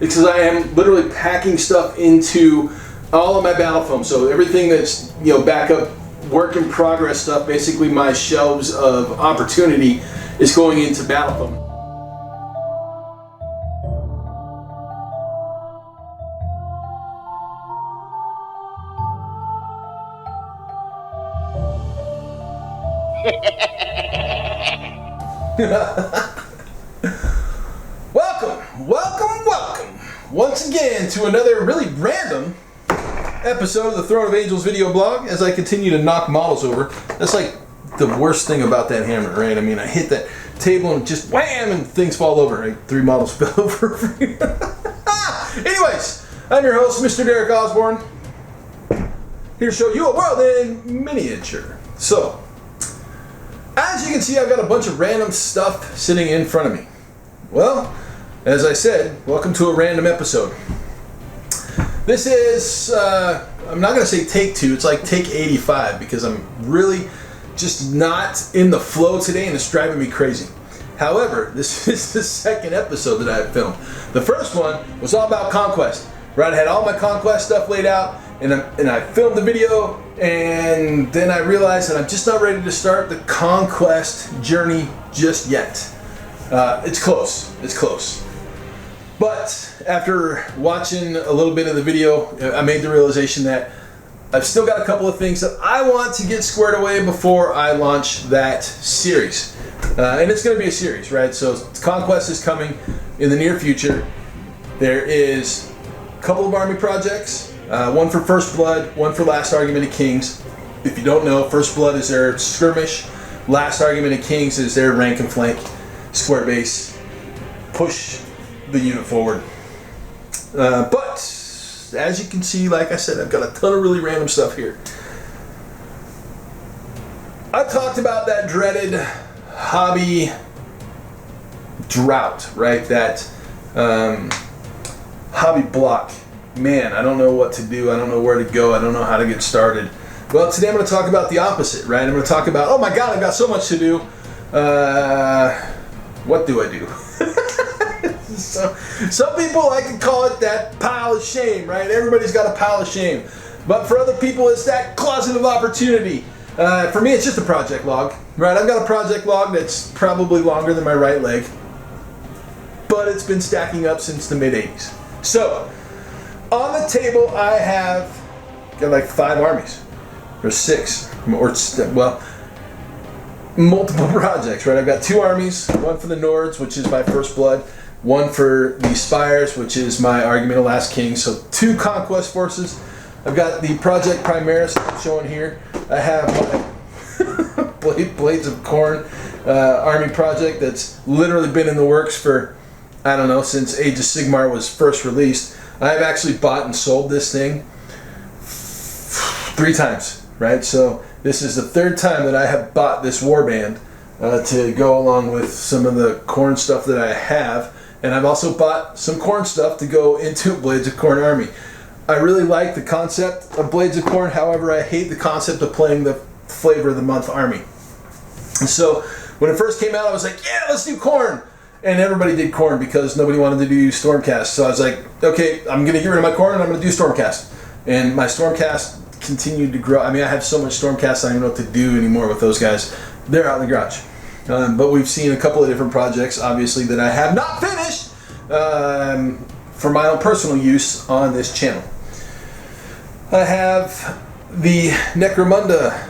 because I am literally packing stuff into all of my battle foam. So everything that's, you know, backup work in progress stuff, basically my shelves of opportunity, is going into battle foam. Welcome once again to another really random episode of the Throne of Angels video blog as I continue to knock models over. That's like the worst thing about that hammer, right? I mean, I hit that table and just wham, and things fall over, right? 3 models fell over. Anyways, I'm your host, Mr. Derek Osborne, here to show you a world in miniature. So, as you can see, I've got a bunch of random stuff sitting in front of me. Well, as I said, welcome to a random episode. This is, I'm not going to say take 2, it's like take 85, because I'm really just not in the flow today and it's driving me crazy. However, this is the second episode that I have filmed. The first one was all about Conquest, right? I had all my Conquest stuff laid out, and I filmed the video, and then I realized that I'm just not ready to start the Conquest journey just yet. It's close. But after watching a little bit of the video, I made the realization that I've still got a couple of things that I want to get squared away before I launch that series. And it's going to be a series, right? So Conquest is coming in the near future. There is a couple of army projects, one for First Blood, one for Last Argument of Kings. If you don't know, First Blood is their skirmish, Last Argument of Kings is their rank and flank, square base, push the unit forward. But as you can see, like I said, I've got a ton of really random stuff here. I've talked about that dreaded hobby drought, right? That hobby block. Man, I don't know what to do. I don't know where to go. I don't know how to get started. Well, today I'm going to talk about the opposite, right? I'm going to talk about, oh my God, I've got so much to do. What do I do? So, some people like to call it that pile of shame, right? Everybody's got a pile of shame. But for other people, it's that closet of opportunity. For me, it's just a project log, right? I've got a project log that's probably longer than my right leg, but it's been stacking up since the mid-80s. So, on the table, I have got like 5 armies, or 6, or, well, multiple projects, right? I've got 2 armies, one for the Nords, which is my First Blood, one for the Spires, which is my Argument of Last King. So 2 Conquest forces. I've got the Project Primaris showing here. I have my Blades of Corn army project that's literally been in the works for, I don't know, since Age of Sigmar was first released. I've actually bought and sold this thing 3 times, right? So this is the 3rd time that I have bought this warband to go along with some of the Corn stuff that I have. And I've also bought some Corn stuff to go into Blades of Corn army. I really like the concept of Blades of Corn, however I hate the concept of playing the Flavor of the Month army. And so when it first came out, I was like, yeah, let's do Corn. And everybody did Corn because nobody wanted to do Stormcast. So I was like, okay, I'm going to get rid of my Corn and I'm going to do Stormcast. And my Stormcast continued to grow. I mean, I have so much Stormcast I don't even know what to do anymore with those guys. They're out in the garage. But we've seen a couple of different projects, obviously, that I have not finished for my own personal use on this channel. I have the Necromunda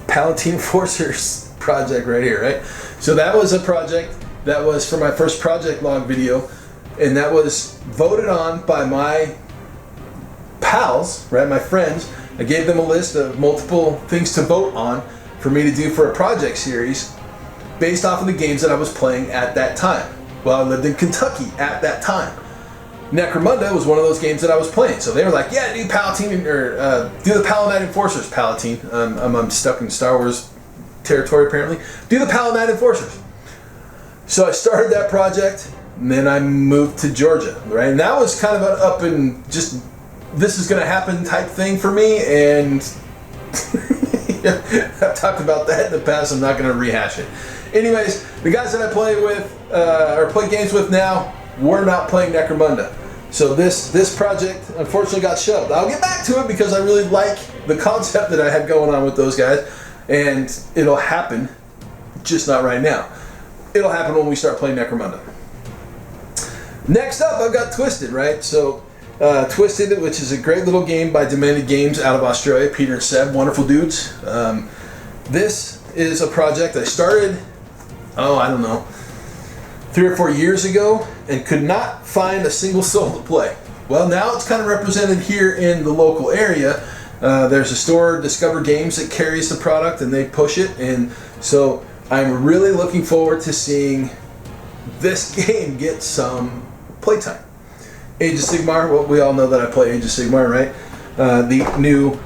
Palatine Enforcers project right here, right? So that was a project that was for my first project log video, and that was voted on by my pals, right, my friends. I gave them a list of multiple things to vote on for me to do for a project series based off of the games that I was playing at that time. Well, I lived in Kentucky at that time. Necromunda was one of those games that I was playing. So they were like, yeah, do Palatine, or do the Paladin Enforcers, Palatine. I'm stuck in Star Wars territory apparently. Do the Paladin Enforcers. So I started that project, and then I moved to Georgia, right? And that was kind of an up and just, this is going to happen type thing for me, and I've talked about that in the past. I'm not going to rehash it. Anyways, the guys that I play with, or play games with now, we're not playing Necromunda. So this project unfortunately got shelved. I'll get back to it because I really like the concept that I had going on with those guys, and it'll happen, just not right now. It'll happen when we start playing Necromunda. Next up, I've got Twisted, right? So Twisted, which is a great little game by Demented Games out of Australia, Peter and Seb, wonderful dudes. This is a project I started, I don't know, 3 or 4 years ago, and could not find a single soul to play. Well, now it's kind of represented here in the local area. There's a store, Discover Games, that carries the product, and they push it, and so I'm really looking forward to seeing this game get some playtime. Age of Sigmar, well, we all know that I play Age of Sigmar, right? The new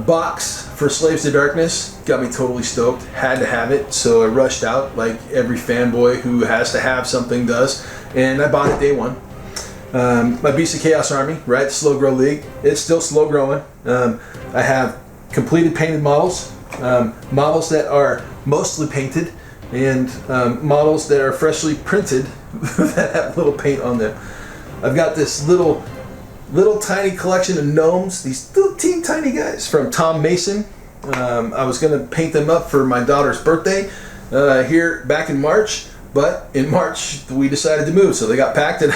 box for Slaves to Darkness got me totally stoked. Had to have it, so I rushed out like every fanboy who has to have something does, and I bought it day one. My Beast of Chaos army, right? Slow Grow League. It's still slow growing. I have completed painted models, models that are mostly painted, and models that are freshly printed that have little paint on them. I've got this little tiny collection of gnomes, these little teeny tiny guys from Tom Mason. I was going to paint them up for my daughter's birthday here back in March, but in March we decided to move, so they got packed and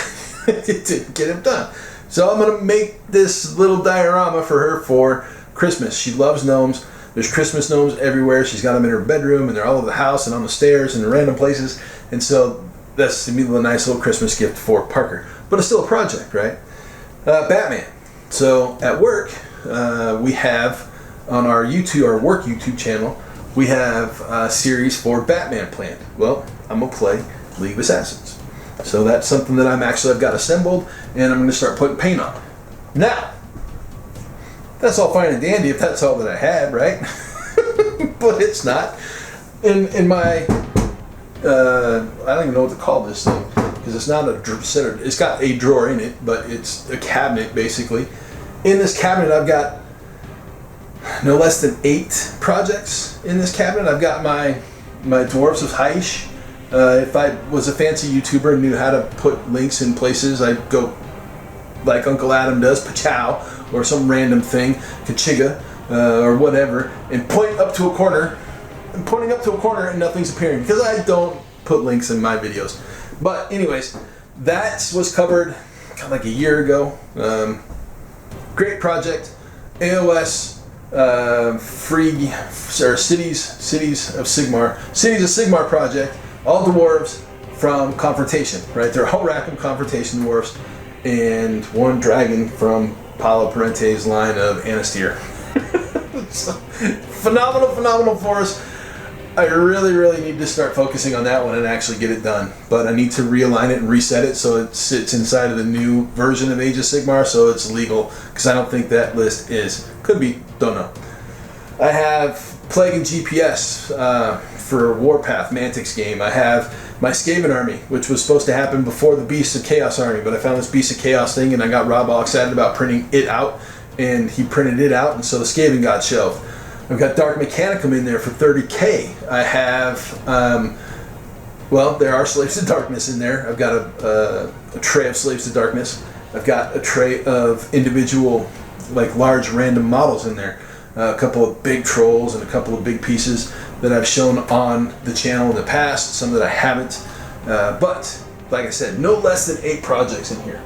it didn't get them done. So I'm going to make this little diorama for her for Christmas. She loves gnomes. There's Christmas gnomes everywhere. She's got them in her bedroom, and they're all over the house and on the stairs and in random places, and so that's to me a nice little Christmas gift for Parker. But it's still a project, right? Batman. So at work, we have on our work YouTube channel, we have a series for Batman planned. Well, I'm gonna play League of Assassins. So that's something that I've got assembled, and I'm gonna start putting paint on. Now, that's all fine and dandy if that's all that I had, right? But it's not. In my, I don't even know what to call this thing, because it's not a center. It's got a drawer in it, but it's a cabinet basically. In this cabinet, I've got no less than 8 projects in this cabinet. I've got my Dwarves of Haish. If I was a fancy YouTuber and knew how to put links in places, I'd go like Uncle Adam does, Pachow, or some random thing, Kachiga, or whatever, and point up to a corner. I'm pointing up to a corner and nothing's appearing because I don't put links in my videos. But anyways, that was covered like a year ago. Great project. AOS free or Cities of Sigmar project. All dwarves from Confrontation, right? They're all Rackham Confrontation dwarves, and 1 dragon from Paulo Parente's line of Anastyr. So, phenomenal force. I really need to start focusing on that one and actually get it done. But I need to realign it and reset it so it sits inside of the new version of Age of Sigmar, so it's legal, because I don't think that list is. Could be, don't know. I have Plague and GPS for Warpath Mantic's game. I have my Skaven army, which was supposed to happen before the Beast of Chaos army, but I found this Beast of Chaos thing and I got Rob all excited about printing it out, and he printed it out, and so the Skaven got shelved. I've got Dark Mechanicum in there for 30k. I have, well, there are Slaves to Darkness in there. I've got a tray of Slaves to Darkness. I've got a tray of individual, like large random models in there. A couple of big trolls and a couple of big pieces that I've shown on the channel in the past, some that I haven't. But, like I said, no less than 8 projects in here.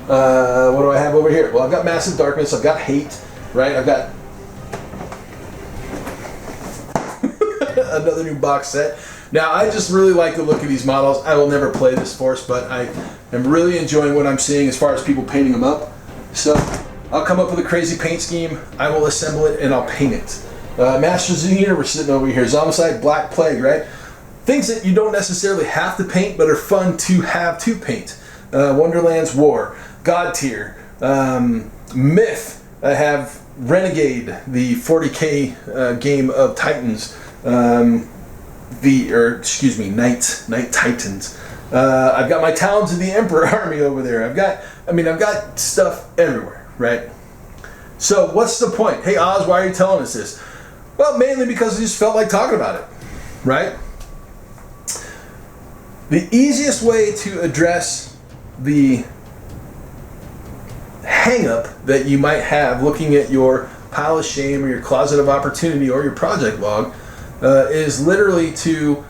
What do I have over here? Well, I've got Massive Darkness, I've got Hate, right? I've got another new box set. Now, I just really like the look of these models. I will never play this force, but I am really enjoying what I'm seeing as far as people painting them up. So, I'll come up with a crazy paint scheme, I will assemble it, and I'll paint it. Masters of the Universe sitting over here. Zombicide, Black Plague, right? Things that you don't necessarily have to paint, but are fun to have to paint. Wonderland's War, God Tier, Myth. I have Renegade, the 40k game of Titans. Night Titans. I've got my Talons of the Emperor army over there. I've got stuff everywhere, right? So what's the point? Hey Oz, why are you telling us this? Well, mainly because I just felt like talking about it, right? The easiest way to address the hang up that you might have looking at your pile of shame or your closet of opportunity or your project log is literally to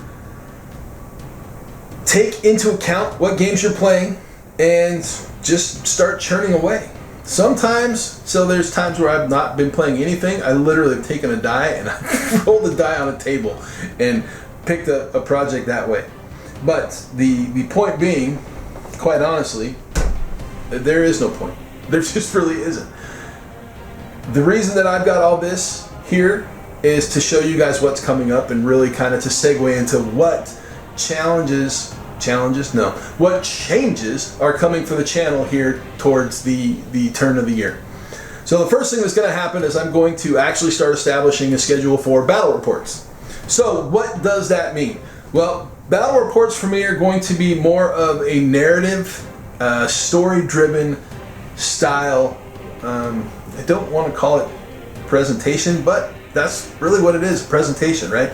take into account what games you're playing and just start churning away. Sometimes, so there's times where I've not been playing anything. I literally have taken a die and I rolled the die on a table and picked a project that way. But the point being, quite honestly, there is no point. There just really isn't. The reason that I've got all this here is to show you guys what's coming up and really kind of to segue into what what changes are coming for the channel here towards the turn of the year. So the first thing that's going to happen is I'm going to actually start establishing a schedule for battle reports. So what does that mean? Well, battle reports for me are going to be more of a narrative, story-driven style. I don't want to call it presentation, but that's really what it is, presentation, right?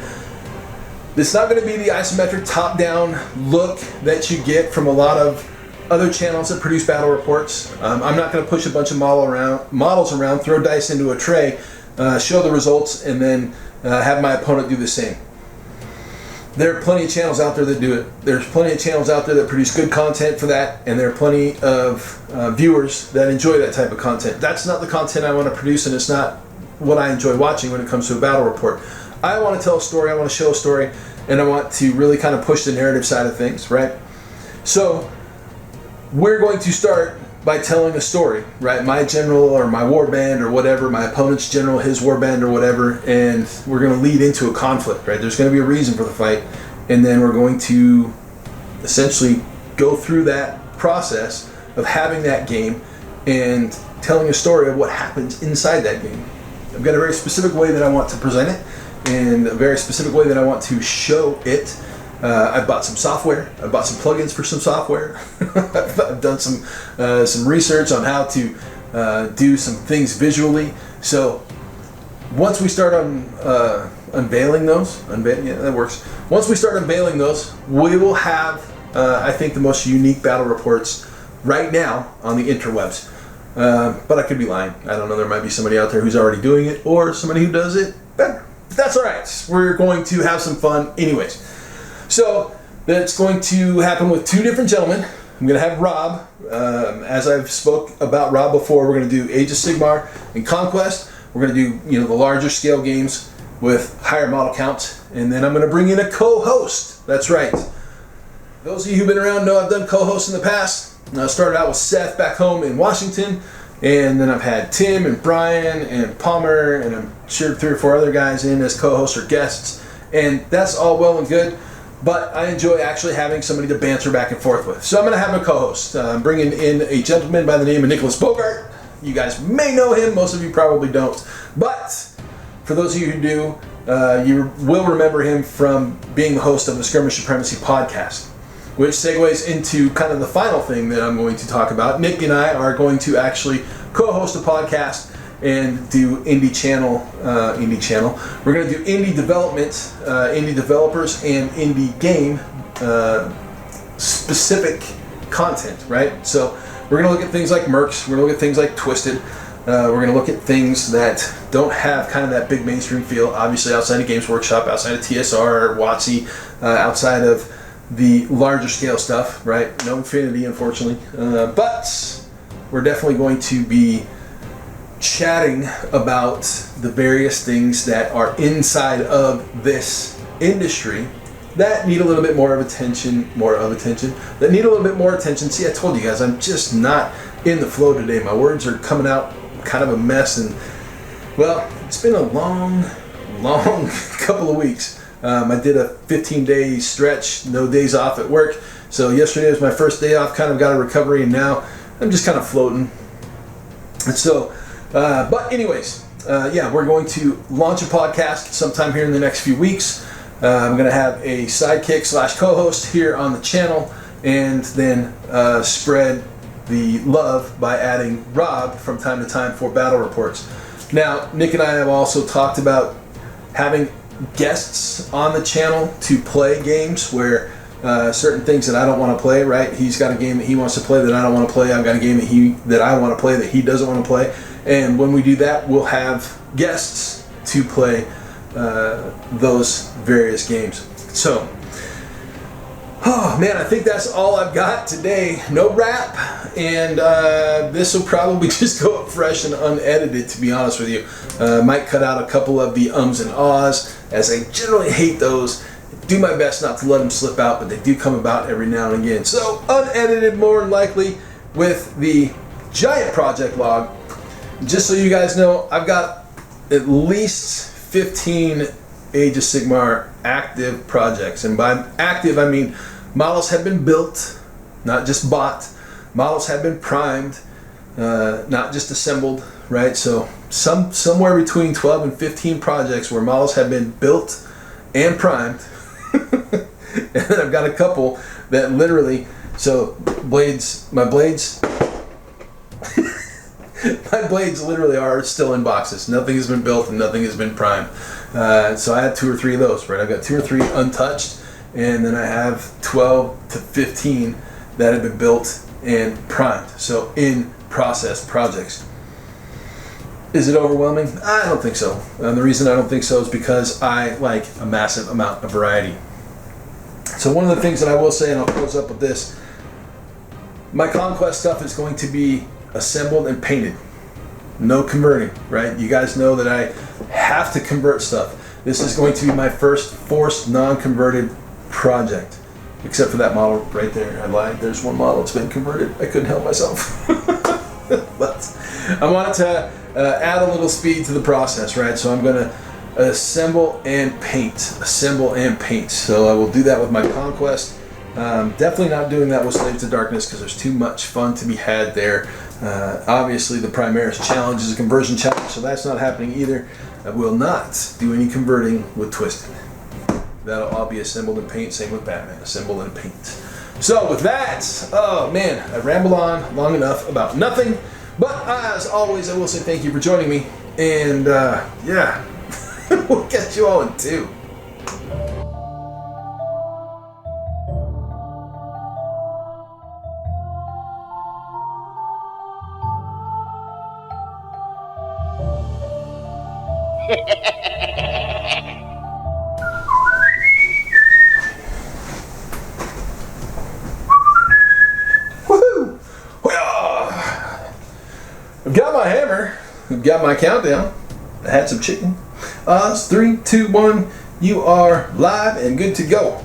It's not going to be the isometric top-down look that you get from a lot of other channels that produce battle reports. I'm not going to push a bunch of models around, throw dice into a tray, show the results, and then have my opponent do the same. There are plenty of channels out there that do it. There's plenty of channels out there that produce good content for that, and there are plenty of viewers that enjoy that type of content. That's not the content I want to produce, and it's not what I enjoy watching when it comes to a battle report. I want to tell a story, I want to show a story, and I want to really kind of push the narrative side of things, right? So we're going to start by telling a story, right? My general or my warband or whatever, my opponent's general, his warband or whatever, and we're going to lead into a conflict, right? There's going to be a reason for the fight, and then we're going to essentially go through that process of having that game and telling a story of what happens inside that game. I've got a very specific way that I want to present it and a very specific way that I want to show it. I've bought some software. I've bought some plugins for some software. I've done some research on how to do some things visually. So once we start unveiling those, yeah, that works. Once we start unveiling those, we will have, I think, the most unique battle reports right now on the interwebs. But I could be lying. I don't know. There might be somebody out there who's already doing it, or somebody who does it better. But that's all right. We're going to have some fun anyways. So that's going to happen with two different gentlemen. I'm going to have Rob. As I've spoke about Rob before, we're going to do Age of Sigmar and Conquest. We're going to do the larger scale games with higher model counts, and then I'm going to bring in a co-host. That's right. Those of you who've been around know I've done co-hosts in the past. I started out with Seth back home in Washington, and then I've had Tim and Brian and Palmer, and I'm sure 3 or 4 other guys in as co-hosts or guests, and that's all well and good, but I enjoy actually having somebody to banter back and forth with. So I'm going to have a co-host. I'm bringing in a gentleman by the name of Nicholas Bogart. You guys may know him, most of you probably don't, but for those of you who do, you will remember him from being the host of the Skirmish Supremacy podcast, which segues into kind of the final thing that I'm going to talk about. Nick and I are going to actually co-host a podcast and do indie channel. We're going to do indie development, indie developers, and indie game specific content, right? So we're going to look at things like Mercs. We're going to look at things like Twisted. We're going to look at things that don't have kind of that big mainstream feel, obviously outside of Games Workshop, outside of TSR, WotC, outside of the larger scale stuff, right? No Infinity, unfortunately. But we're definitely going to be chatting about the various things that are inside of this industry that need a little bit more attention. That need a little bit more attention. See, I told you guys, I'm just not in the flow today. My words are coming out kind of a mess, and well, it's been a long couple of weeks. I did a 15-day stretch, no days off at work. So yesterday was my first day off, kind of got a recovery, and now I'm just kind of floating. And so, but anyways, yeah, we're going to launch a podcast sometime here in the next few weeks. I'm going to have a sidekick / co-host here on the channel, and then spread the love by adding Rob from time to time for battle reports. Now, Nick and I have also talked about having guests on the channel to play games where certain things that I don't want to play, right? He's got a game that he wants to play that I don't want to play. I've got a game that I want to play that he doesn't want to play. And when we do that, we'll have guests to play those various games. So, oh man, I think that's all I've got today. No rap, and this will probably just go up fresh and unedited, to be honest with you. Might cut out a couple of the ums and ahs, as I generally hate those. Do my best not to let them slip out, but they do come about every now and again. So unedited, more than likely, with the giant project log. Just so you guys know, I've got at least 15 Age of Sigmar active projects, and by active I mean models have been built, not just bought. Models have been primed, not just assembled, right? So somewhere between 12 and 15 projects where models have been built and primed. And then I've got a couple that literally, so my blades my blades literally are still in boxes. Nothing has been built and nothing has been primed. So I have 2 or 3 of those, right? I've got 2 or 3 untouched, and then I have 12 to 15 that have been built and primed. So in process projects. Is it overwhelming? I don't think so. And the reason I don't think so is because I like a massive amount of variety. So one of the things that I will say, and I'll close up with this, my Conquest stuff is going to be assembled and painted. No converting, right? You guys know that I have to convert stuff. This is going to be my first forced non-converted project, except for that model right there. I lied. There's one model that's been converted. I couldn't help myself. But I wanted to add a little speed to the process, right? So I'm going to assemble and paint. Assemble and paint. So I will do that with my Conquest. Definitely not doing that with Slaves to Darkness because there's too much fun to be had there. Obviously the Primaris challenge is a conversion challenge, so that's not happening either. I will not do any converting with Twisted. That'll all be assembled and paint. Same with Batman, assemble and paint. So with that, oh man, I rambled on long enough about nothing. But as always, I will say thank you for joining me, and yeah, we'll catch you all in 2. Woohoo! I've got my hammer. I've got my countdown. I had some chicken. It's 3, 2, 1. You are live and good to go.